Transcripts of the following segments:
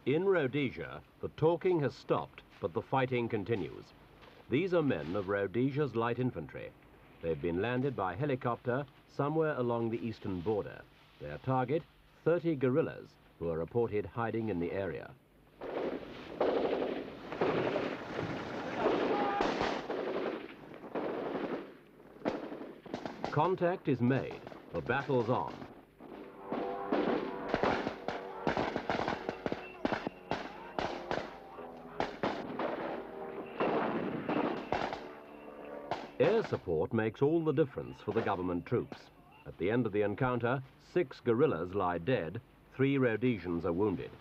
In Rhodesia, the talking has stopped, but the fighting continues. These are men of Rhodesia's Light Infantry. They've been landed by helicopter somewhere along the eastern border. Their target, 30 guerrillas, who are reported hiding in the area. Contact is made. The battle's on. Air support makes all the difference for the government troops. At the end of the encounter, 6 guerrillas lie dead, 3 Rhodesians are wounded.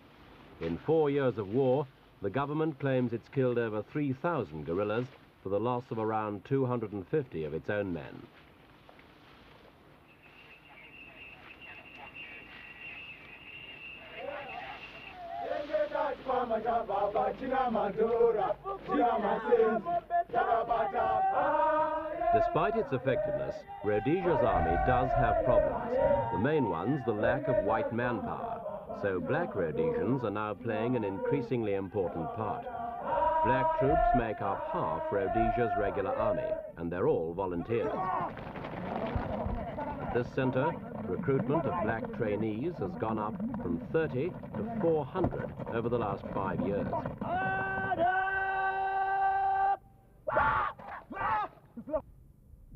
In 4 years of war, the government claims it's killed over 3,000 guerrillas for the loss of around 250 of its own men. Despite its effectiveness, Rhodesia's army does have problems. The main one's the lack of white manpower. So black Rhodesians are now playing an increasingly important part. Black troops make up half Rhodesia's regular army, and they're all volunteers. At this centre, recruitment of black trainees has gone up from 30 to 400 over the last 5 years.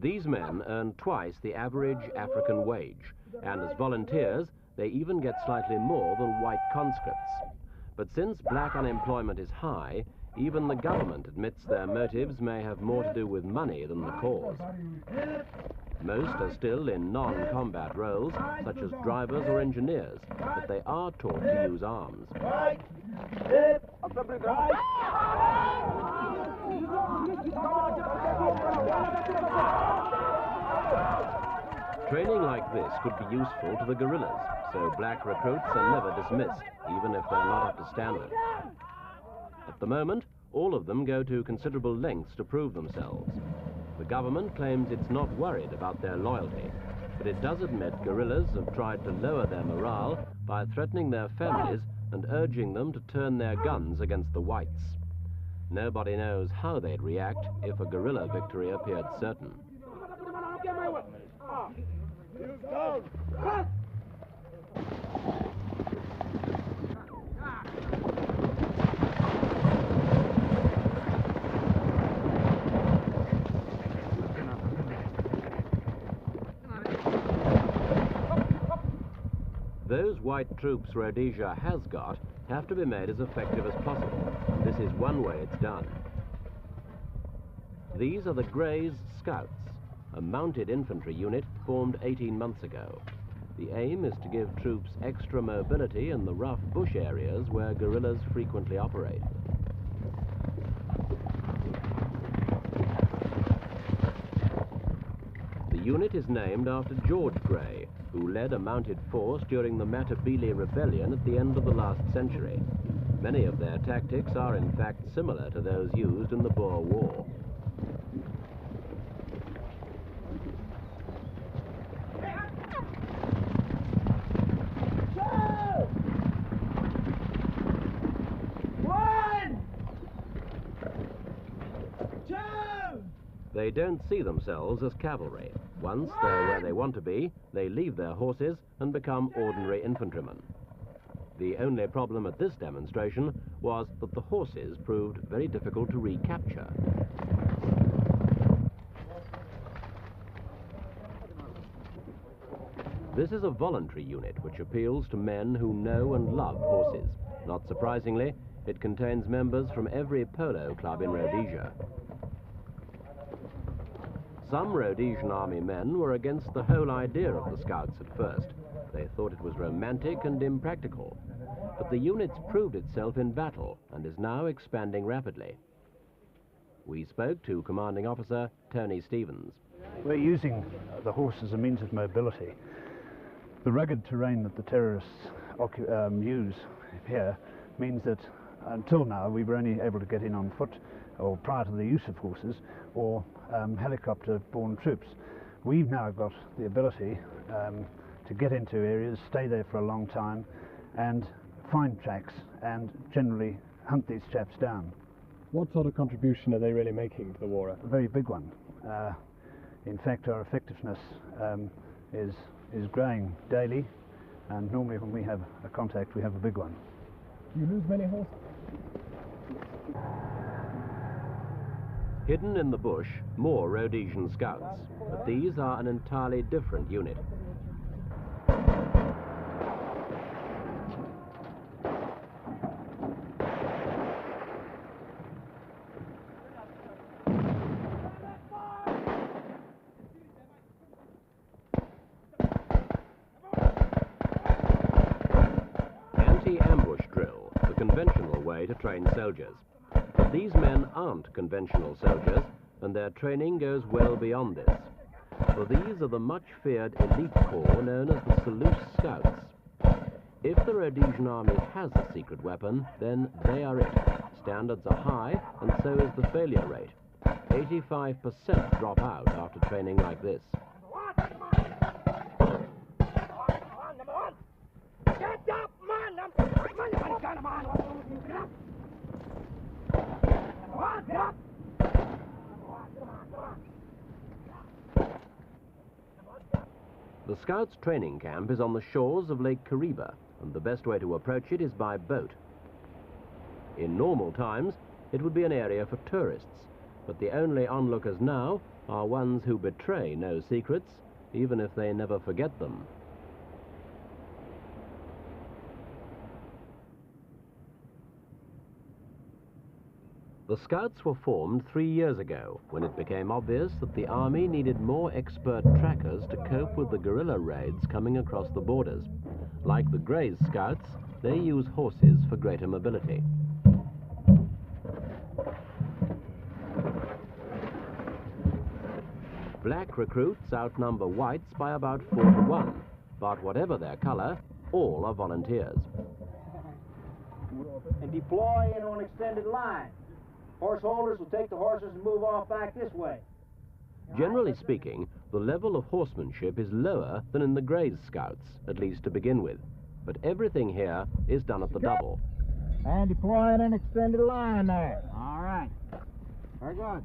These men earn twice the average African wage, and as volunteers, they even get slightly more than white conscripts. But since black unemployment is high, even the government admits their motives may have more to do with money than the cause. Most are still in non-combat roles, such as drivers or engineers, but they are taught to use arms. Training like this could be useful to the guerrillas, so black recruits are never dismissed, even if they're not up to standard. At the moment, all of them go to considerable lengths to prove themselves. The government claims it's not worried about their loyalty, but it does admit guerrillas have tried to lower their morale by threatening their families and urging them to turn their guns against the whites. Nobody knows how they'd react if a guerrilla victory appeared certain. Those white troops Rhodesia has got have to be made as effective as possible, and this is one way it's done. These are the Selous Scouts, a mounted infantry unit formed 18 months ago. The aim is to give troops extra mobility in the rough bush areas where guerrillas frequently operate. The unit is named after George Grey, who led a mounted force during the Matabele rebellion at the end of the last century. Many of their tactics are in fact similar to those used in the Boer War. They don't see themselves as cavalry. Once they're where they want to be, they leave their horses and become ordinary infantrymen. The only problem at this demonstration was that the horses proved very difficult to recapture. This is a voluntary unit which appeals to men who know and love horses. Not surprisingly, it contains members from every polo club in Rhodesia. Some Rhodesian army men were against the whole idea of the Scouts at first. They thought it was romantic and impractical. But the unit's proved itself in battle and is now expanding rapidly. We spoke to Commanding Officer Tony Stevens. We're using the horse as a means of mobility. The rugged terrain that the terrorists use here means that until now we were only able to get in on foot, or prior to the use of horses, or helicopter-borne troops. We've now got the ability to get into areas, stay there for a long time, and find tracks and generally hunt these chaps down. What sort of contribution are they really making to the war effort? A very big one. In fact, our effectiveness is growing daily, and normally when we have a contact, we have a big one. Do you lose many horses? Hidden in the bush, more Rhodesian Scouts, but these are an entirely different unit. Anti-ambush drill, the conventional way to train soldiers. But these men aren't conventional soldiers, and their training goes well beyond this. For these are the much-feared elite corps known as the Selous Scouts. If the Rhodesian army has a secret weapon, then they are it. Standards are high, and so is the failure rate. 85% drop out after training like this. The Scouts' training camp is on the shores of Lake Kariba, and the best way to approach it is by boat. In normal times, it would be an area for tourists, but the only onlookers now are ones who betray no secrets, even if they never forget them. The Scouts were formed 3 years ago, when it became obvious that the army needed more expert trackers to cope with the guerrilla raids coming across the borders. Like the Greys Scouts, they use horses for greater mobility. Black recruits outnumber whites by about 4 to 1, but whatever their color, all are volunteers. And deploy in on an extended line. Horse holders will take the horses and move off back this way. Generally speaking, the level of horsemanship is lower than in the Greys Scouts, at least to begin with. But everything here is done at the double. And deploy in an extended line there. All right. Very good.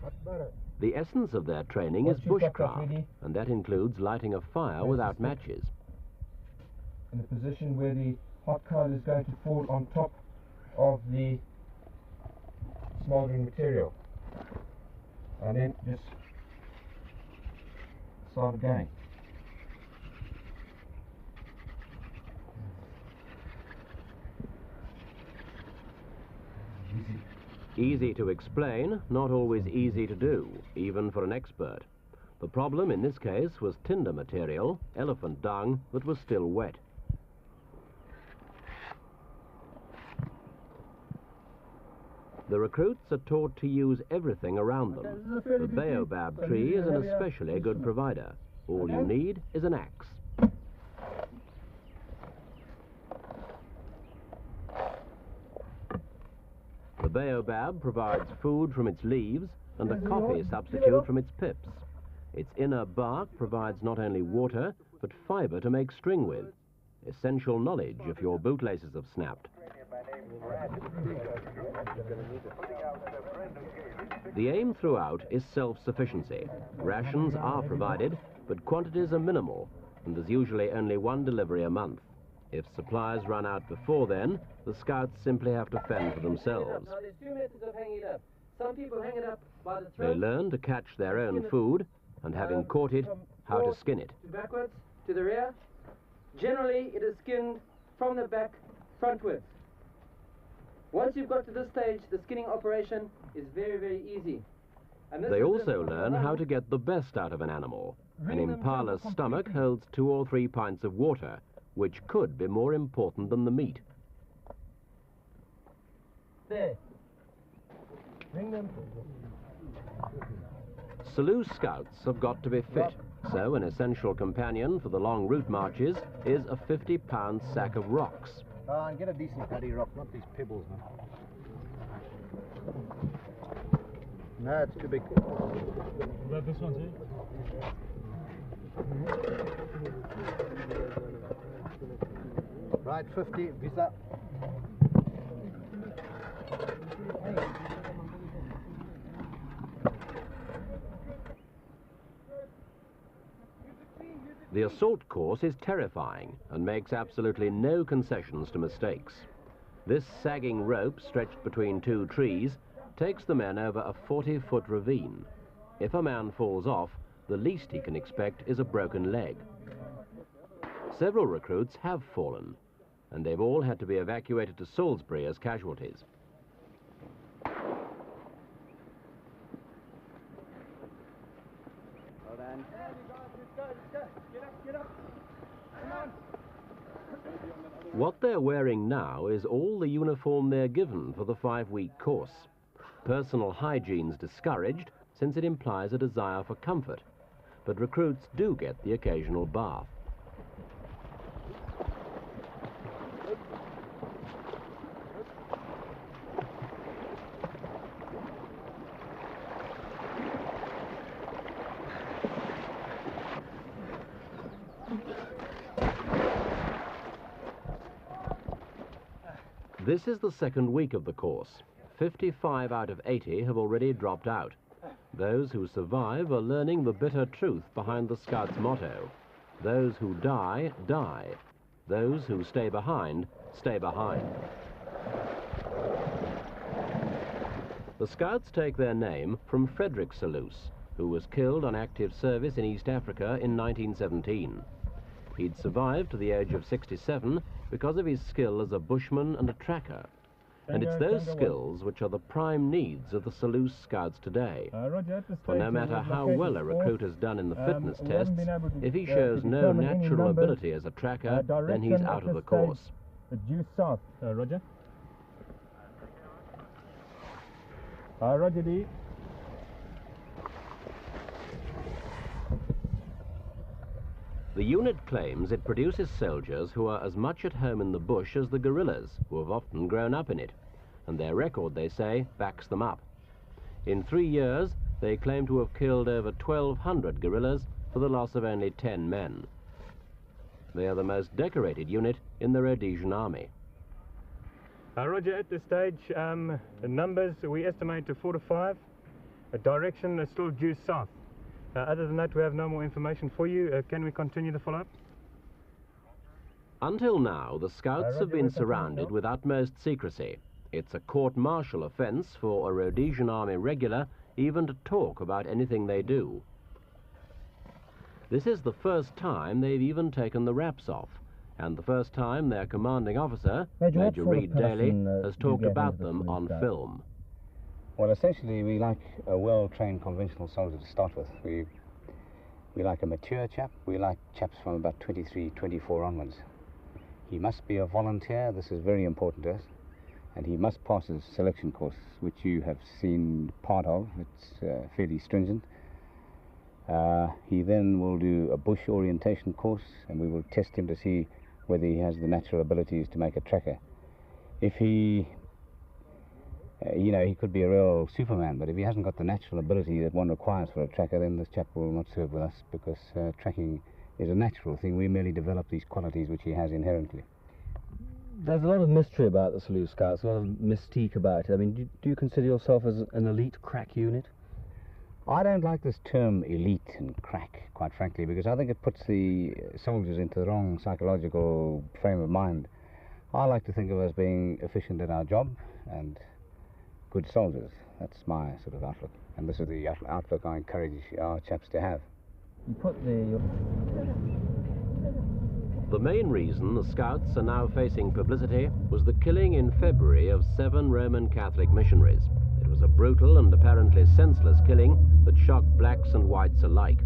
That's better. The essence of their training is bushcraft, and that includes lighting a fire without matches. In the position where the hot coal is going to fall on top of the smoldering material, and then just start again. Easy to explain, not always easy to do, even for an expert. The problem in this case was tinder material, elephant dung, that was still wet. The recruits are taught to use everything around them. The baobab tree is an especially good provider. All you need is an axe. The baobab provides food from its leaves and a coffee substitute from its pips. Its inner bark provides not only water, but fiber to make string with. Essential knowledge if your bootlaces have snapped. The aim throughout is self-sufficiency. Rations are provided, but quantities are minimal, and there's usually only one delivery a month. If supplies run out before then, the Scouts simply have to fend for themselves. Now, there's two methods of hanging it up. Some people hang it up by the throat. They learn to catch their own food, and having caught it, how to skin it. Backwards, to the rear. Generally, it is skinned from the back, frontwards. Once you've got to this stage, the skinning operation is very, very easy. And They also learn how to get the best out of an animal. An impala's stomach holds 2 or 3 pints of water, which could be more important than the meat. There. Bring them. Selous Scouts have got to be fit, so an essential companion for the long route marches is a 50-pound sack of rocks. And get a decent paddy rock, not these pebbles, man. No, it's too big. What about this one, too? Right 50, visa. The assault course is terrifying and makes absolutely no concessions to mistakes. This sagging rope stretched between two trees takes the men over a 40-foot ravine. If a man falls off, the least he can expect is a broken leg. Several recruits have fallen, and they've all had to be evacuated to Salisbury as casualties. What they're wearing now is all the uniform they're given for the 5-week course. Personal hygiene's discouraged, since it implies a desire for comfort, but recruits do get the occasional bath. This is the second week of the course. 55 out of 80 have already dropped out. Those who survive are learning the bitter truth behind the Scouts' motto. Those who die, die. Those who stay behind, stay behind. The Scouts take their name from Frederick Selous, who was killed on active service in East Africa in 1917. He'd survived to the age of 67 because of his skill as a bushman and a tracker. And it's those skills which are the prime needs of the Selous Scouts today. For no matter how well a recruit has done in the fitness tests, if he shows no natural ability as a tracker, then he's out of the course. Due south, Roger. Roger D. The unit claims it produces soldiers who are as much at home in the bush as the guerrillas, who have often grown up in it, and their record, they say, backs them up. In 3 years, they claim to have killed over 1,200 guerrillas for the loss of only 10 men. They are the most decorated unit in the Rhodesian army. Roger, at this stage, the numbers we estimate to 4 to 5. The direction is still due south. Other than that, we have no more information for you. Can we continue the follow-up? Until now, the Scouts have been surrounded with utmost secrecy. It's a court-martial offence for a Rhodesian Army regular even to talk about anything they do. This is the first time they've even taken the wraps off, and the first time their commanding officer, Major Reed Daly, has talked about them on film. Well, essentially, we like a well-trained conventional soldier to start with. We like a mature chap. We like chaps from about 23, 24 onwards. He must be a volunteer. This is very important to us. And he must pass his selection course, which you have seen part of. It's fairly stringent. He then will do a bush orientation course, and we will test him to see whether he has the natural abilities to make a tracker. If he you know, he could be a real Superman, but if he hasn't got the natural ability that one requires for a tracker, then this chap will not serve with us, because tracking is a natural thing. We merely develop these qualities which he has inherently. There's a lot of mystery about the Selous Scouts, a lot of mystique about it. I mean, do you consider yourself as an elite crack unit? I don't like this term elite and crack, quite frankly, because I think it puts the soldiers into the wrong psychological frame of mind. I like to think of us being efficient at our job and good soldiers. That's my sort of outlook, and this is the outlook I encourage our chaps to have. You put The main reason the Scouts are now facing publicity was the killing in February of 7 Roman Catholic missionaries. It was a brutal and apparently senseless killing that shocked blacks and whites alike.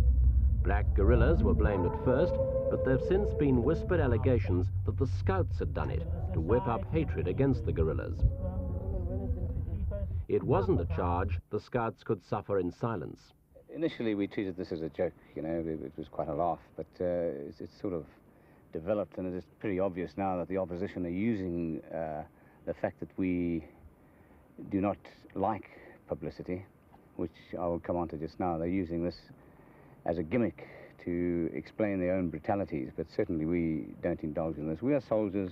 Black guerrillas were blamed at first, but there have since been whispered allegations that the Scouts had done it to whip up hatred against the guerrillas. It wasn't a charge the Scouts could suffer in silence. Initially we treated this as a joke, you know, it was quite a laugh, but it's sort of developed, and it is pretty obvious now that the opposition are using the fact that we do not like publicity, which I will come on to just now. They're using this as a gimmick to explain their own brutalities, but certainly we don't indulge in this. We are soldiers,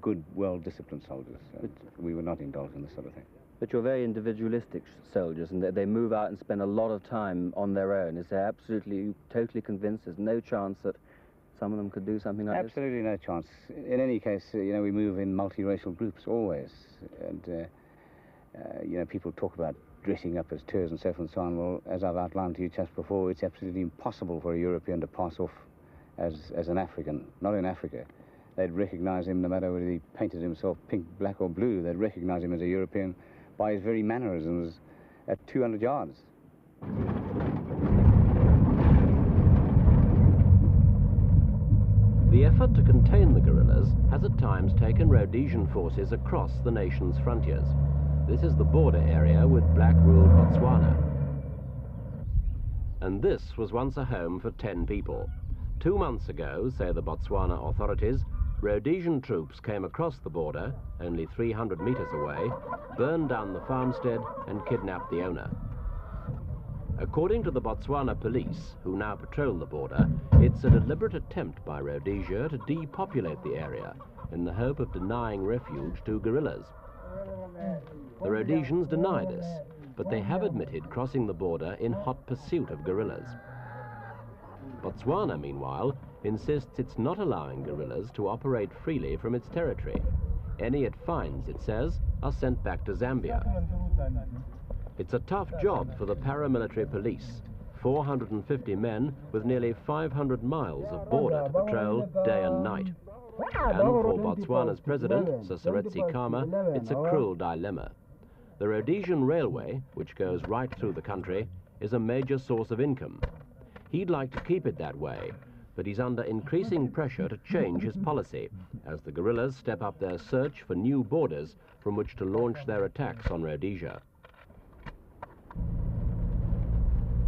good, well-disciplined soldiers. We would not indulge in this sort of thing. But you're very individualistic soldiers, and they move out and spend a lot of time on their own. Is there absolutely, totally convinced there's no chance that some of them could do something like this? Absolutely no chance. In any case, you know, we move in multiracial groups always. And, you know, people talk about dressing up as tours and so forth and so on. Well, as I've outlined to you just before, it's absolutely impossible for a European to pass off as an African, not in Africa. They'd recognize him no matter whether he painted himself pink, black or blue. They'd recognize him as a European by his very mannerisms at 200 yards. The effort to contain the guerrillas has at times taken Rhodesian forces across the nation's frontiers. This is the border area with black-ruled Botswana. And this was once a home for 10 people. 2 months ago, say the Botswana authorities, Rhodesian troops came across the border, only 300 meters away, burned down the farmstead and kidnapped the owner. According to the Botswana police, who now patrol the border, it's a deliberate attempt by Rhodesia to depopulate the area in the hope of denying refuge to guerrillas. The Rhodesians deny this, but they have admitted crossing the border in hot pursuit of guerrillas. Botswana, meanwhile, insists it's not allowing guerrillas to operate freely from its territory. Any it finds, it says, are sent back to Zambia. It's a tough job for the paramilitary police, 450 men with nearly 500 miles of border to patrol day and night. And for Botswana's president, Sir Selous Scouts, it's a cruel dilemma. The Rhodesian Railway, which goes right through the country, is a major source of income. He'd like to keep it that way, but he's under increasing pressure to change his policy as the guerrillas step up their search for new borders from which to launch their attacks on Rhodesia.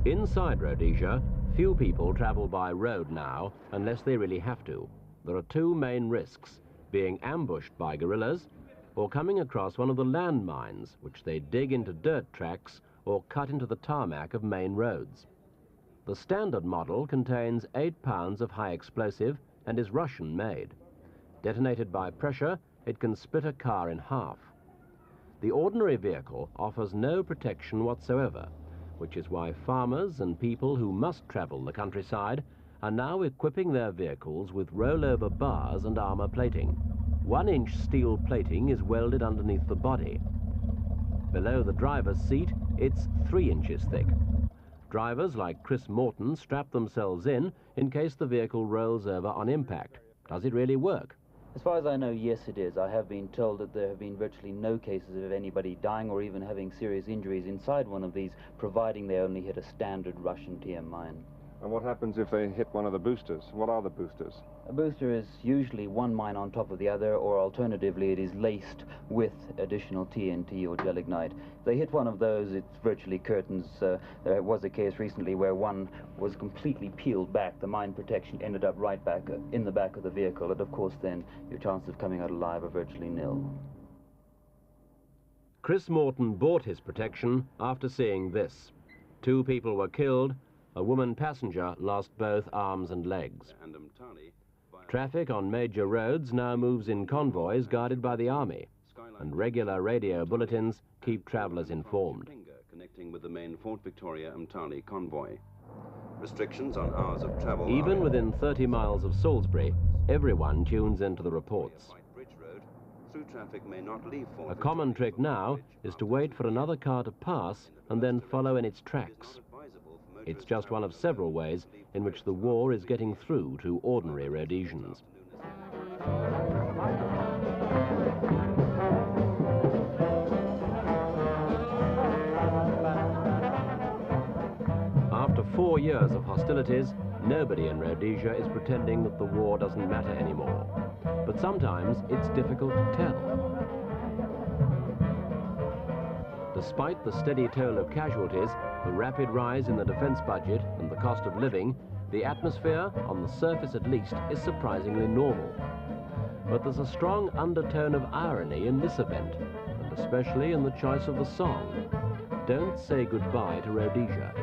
Inside Rhodesia, few people travel by road now unless they really have to. There are 2 main risks: being ambushed by guerrillas or coming across one of the landmines which they dig into dirt tracks or cut into the tarmac of main roads. The standard model contains 8 pounds of high explosive and is Russian-made. Detonated by pressure, it can split a car in half. The ordinary vehicle offers no protection whatsoever, which is why farmers and people who must travel the countryside are now equipping their vehicles with rollover bars and armor plating. 1-inch steel plating is welded underneath the body. Below the driver's seat, it's 3 inches thick. Drivers like Chris Morton strap themselves in case the vehicle rolls over on impact. Does it really work? As far as I know, yes it is. I have been told that there have been virtually no cases of anybody dying or even having serious injuries inside one of these, providing they only hit a standard Russian TM mine. And what happens if they hit one of the boosters? What are the boosters? A booster is usually one mine on top of the other, or alternatively it is laced with additional TNT or gelignite. If they hit one of those, it's virtually curtains. There was a case recently where one was completely peeled back. The mine protection ended up right back in the back of the vehicle, and of course then your chances of coming out alive are virtually nil. Chris Morton bought his protection after seeing this. 2 people were killed. A woman passenger lost both arms and legs. Traffic on major roads now moves in convoys guarded by the army, and regular radio bulletins keep travellers informed. Connecting with the main Fort Victoria Umtali convoy. Restrictions on hours of travel. Even within 30 miles of Salisbury, everyone tunes into the reports. A common trick now is to wait for another car to pass and then follow in its tracks. It's just one of several ways in which the war is getting through to ordinary Rhodesians. After 4 years of hostilities, nobody in Rhodesia is pretending that the war doesn't matter anymore. But sometimes it's difficult to tell. Despite the steady toll of casualties, the rapid rise in the defence budget and the cost of living, the atmosphere, on the surface at least, is surprisingly normal. But there's a strong undertone of irony in this event, and especially in the choice of the song, Don't Say Goodbye to Rhodesia.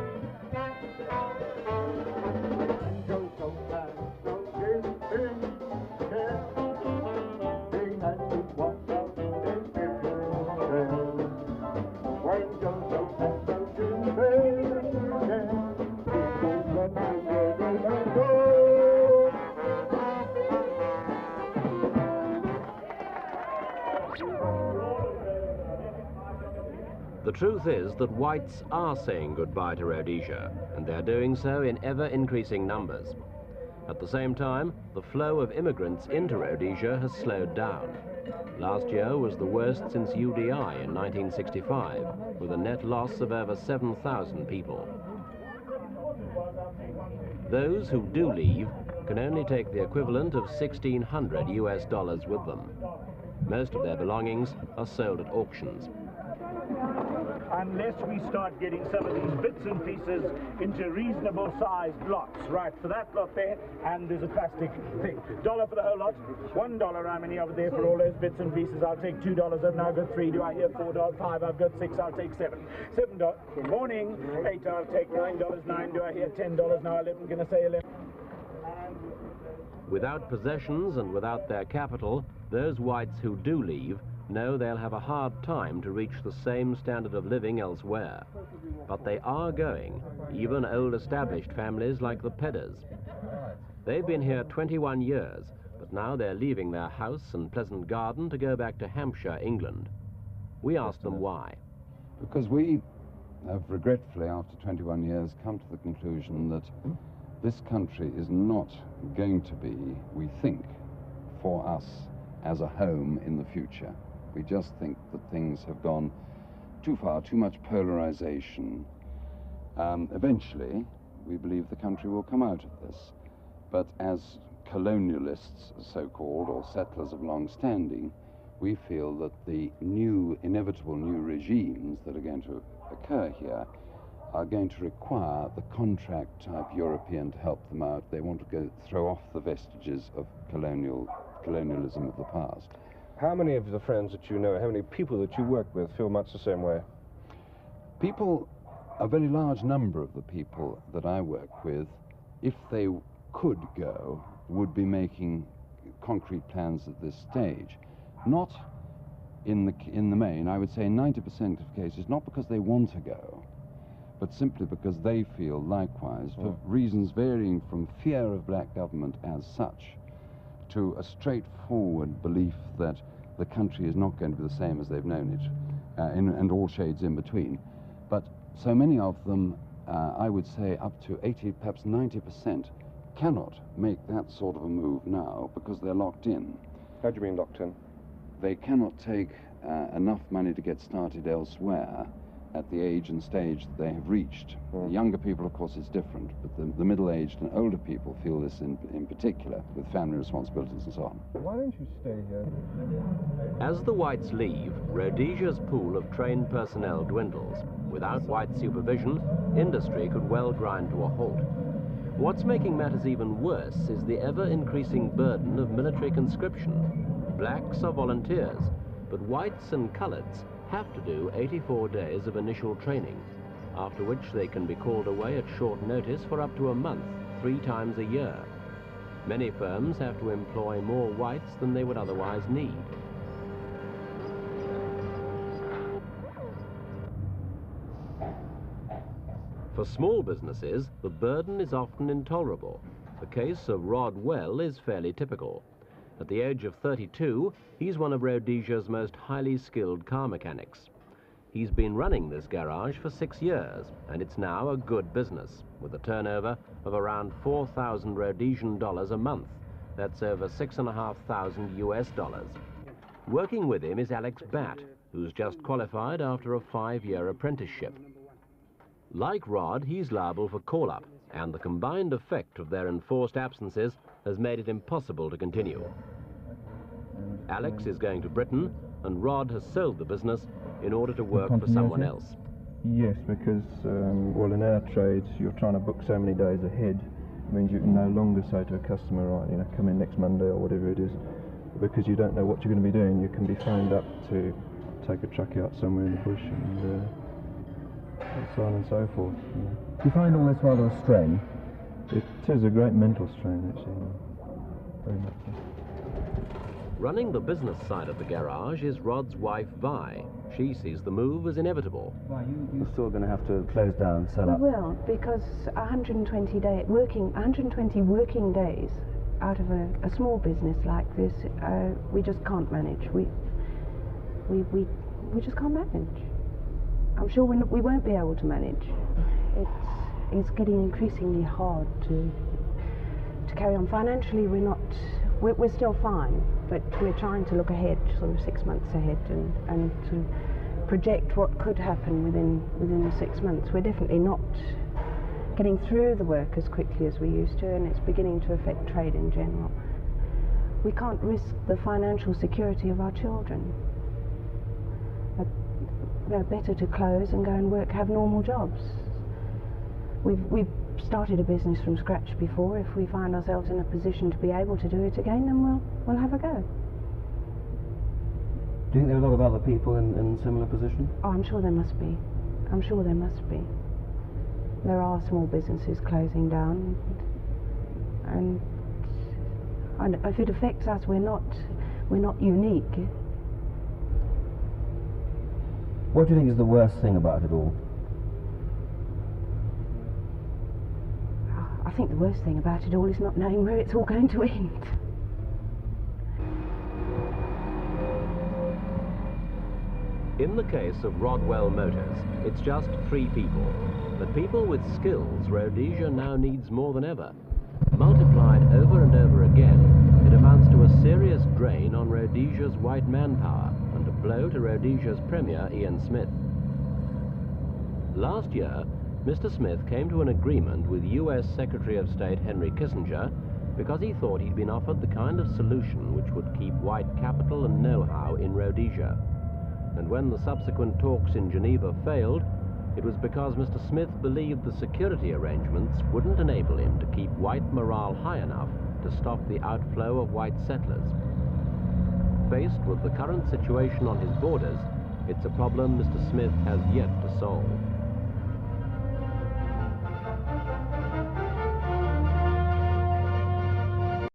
The truth is that whites are saying goodbye to Rhodesia, and they're doing so in ever-increasing numbers. At the same time, the flow of immigrants into Rhodesia has slowed down. Last year was the worst since UDI in 1965, with a net loss of over 7,000 people. Those who do leave can only take the equivalent of $1,600 US with them. Most of their belongings are sold at auctions. Unless we start getting some of these bits and pieces into reasonable sized lots. Right, for that lot there, and there's a plastic thing. $1 for the whole lot, $1 how many over there for all those bits and pieces. I'll take $2, I've now got 3, do I hear $4, 5, I've got 6, I'll take 7. $7, good morning, 8, I'll take $9, 9, do I hear $10, now 11, gonna say 11. Without possessions and without their capital, those whites who do leave know they'll have a hard time to reach the same standard of living elsewhere. But they are going, even old established families like the Pedders. They've been here 21 years, but now they're leaving their house and pleasant garden to go back to Hampshire, England. We asked them why. Because we have regretfully, after 21 years, come to the conclusion that this country is not going to be, we think, for us as a home in the future. We just think that things have gone too far, too much polarization. Eventually, we believe the country will come out of this. But as colonialists, so-called, or settlers of long standing, we feel that the inevitable new regimes that are going to occur here are going to require the contract-type European to help them out. They want to throw off the vestiges of colonialism of the past. How many of the friends that you know, how many people that you work with feel much the same way? People, a very large number of the people that I work with, if they could go, would be making concrete plans at this stage. Not in the main, I would say 90% of cases, not because they want to go, but simply because they feel likewise, for reasons varying from fear of black government as such, to a straightforward belief that the country is not going to be the same as they've known it, and all shades in between. But so many of them, I would say up to 80, perhaps 90%, cannot make that sort of a move now because they're locked in. How do you mean locked in? They cannot take enough money to get started elsewhere at the age and stage that they have reached. The younger people, of course, it's different, but the middle-aged and older people feel this in particular, with family responsibilities and so on. Why don't you stay here? As the whites leave, Rhodesia's pool of trained personnel dwindles. Without white supervision, industry could well grind to a halt. What's making matters even worse is the ever-increasing burden of military conscription. Blacks are volunteers, but whites and coloureds have to do 84 days of initial training, after which they can be called away at short notice for up to a month, 3 times a year. Many firms have to employ more whites than they would otherwise need. For small businesses, the burden is often intolerable. The case of Rod Well is fairly typical. At the age of 32, he's one of Rhodesia's most highly skilled car mechanics. He's been running this garage for 6 years, and it's now a good business, with a turnover of around 4,000 Rhodesian dollars a month. That's over $6,500 US. Working with him is Alex Batt, who's just qualified after a 5-year apprenticeship. Like Rod, he's liable for call-up, and the combined effect of their enforced absences has made it impossible to continue. Alex is going to Britain, and Rod has sold the business in order to work for someone else. Yes, because, well, in our trade, you're trying to book so many days ahead. It means you can no longer say to a customer, right, you know, come in next Monday or whatever it is, because you don't know what you're going to be doing. You can be phoned up to take a truck out somewhere in the bush and so on and so forth. Yeah. Do you find all this rather a strain? It is a great mental strain, actually. Very much so. Running the business side of the garage is Rod's wife, Vi. She sees the move as inevitable. You're still going to have to close down and sell up. We will, because 120 working days out of a small business like this, we just can't manage. We just can't manage. I'm sure we won't be able to manage. It's getting increasingly hard to carry on. Financially, we're still fine, but we're trying to look ahead, sort of 6 months ahead, and to project what could happen within the 6 months. We're definitely not getting through the work as quickly as we used to, and it's beginning to affect trade in general. We can't risk the financial security of our children. They're better to close and go and work, have normal jobs. We've started a business from scratch before. If we find ourselves in a position to be able to do it again, then we'll have a go. Do you think there are a lot of other people in similar position? Oh, I'm sure there must be. I'm sure there must be. There are small businesses closing down, and if it affects us, we're not unique. What do you think is the worst thing about it all? I think the worst thing about it all is not knowing where it's all going to end. In the case of Rodwell Motors, it's just 3 people. But people with skills Rhodesia now needs more than ever. Multiplied over and over again, it amounts to a serious drain on Rhodesia's white manpower and a blow to Rhodesia's Premier, Ian Smith. Last year, Mr. Smith came to an agreement with US Secretary of State Henry Kissinger because he thought he'd been offered the kind of solution which would keep white capital and know-how in Rhodesia. And when the subsequent talks in Geneva failed, it was because Mr. Smith believed the security arrangements wouldn't enable him to keep white morale high enough to stop the outflow of white settlers. Faced with the current situation on his borders, it's a problem Mr. Smith has yet to solve.